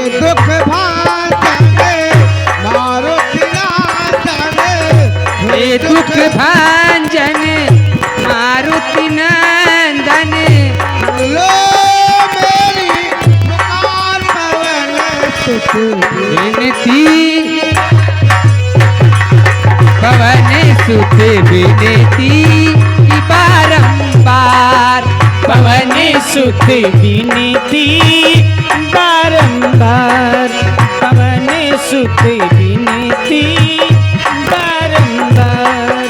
दुख भांजन मारुति नंदन, हे दुख भांजन मारुति नंदन, लो मेरी पुकार पवन सुत विनती पवन सुत विनती बारंबार, पवन सुत विनती बारंबार, पवन सुत विनती बारंबार।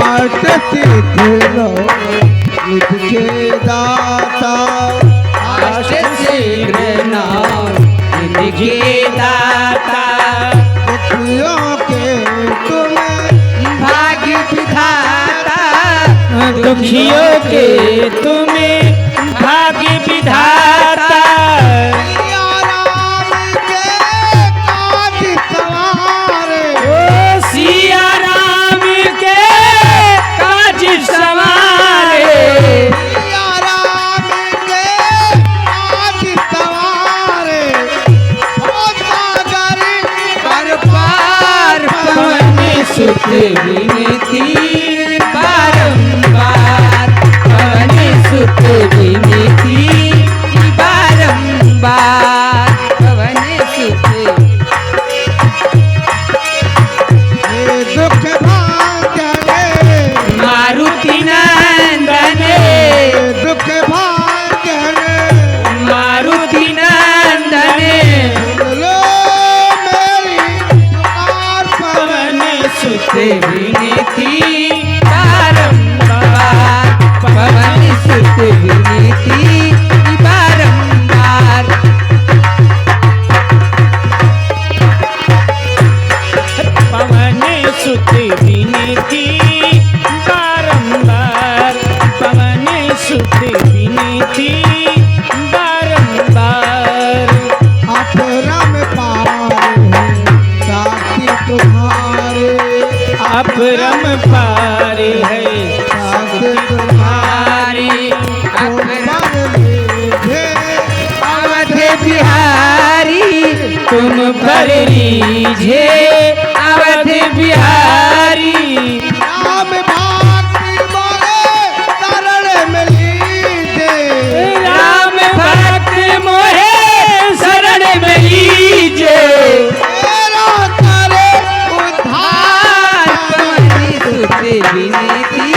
आठ सिद्ध लो निधि के दाता, आठ शीघ्र नाम निधि के दाता, दुखियों के तुम भाग्य विधाता, दुखियों के तुम्हें भाग्य विधाता, सिया राम के काज सवारे, ओ सिया राम के काज सवारे, सिया राम के काज सवारे, ओ सागर पर पार पवन सुत विनती बारंबार, पवन सुत विनती बारंबार, पवन सुत हे दुख भांजन मारुति नंदन, दुख भांजन मारुति नंदन, लो मेरी पुकार पवन पवन सुत विनती बारंबार, पवन सुत विनती बारंबार, पवन सुत विनती बारंबार, पवन सुत विनती बारंबार। अपरम पार है साथी तुम्हारे, अपरम पार है साथी तुम्हारे, अवध बिहारी तुम पर रीझे, अवध बिहारी राम भक्ति मोरे शरण में लीजे, राम भक्त मोहे शरण में लीजे, तेरा करे उद्धार पवन सुत विनती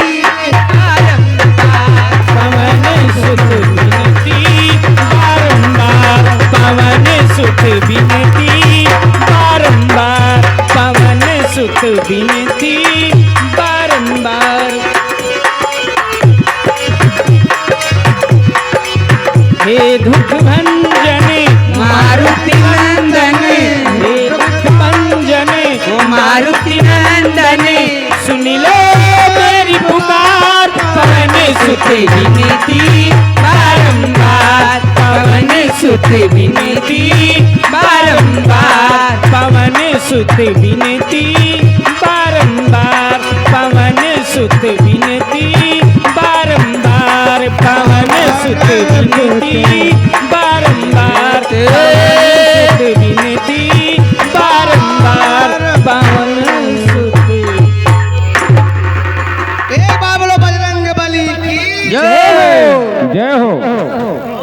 बारंबार, पवन सुत विनती बारंबार, पवन सुत विनती बारंबार, पवन सुत विनती बारंबार। हे दुख भंजन मारुति नंदन, हे दुख भंजन ओ मारुति नंदन, सुन लो मेरी पुकार, पवन सुत विनती बारंबार, पवन सुत विनती बारंबार, पवन सुत विनती बारंबार, पवन सुत विनती बारंबार, पवन सुत विनती बारंबार, पवन सुत विनती बारंबार, पवन सुत। ए बाबलो बजरंग बली की जय हो। जय हो।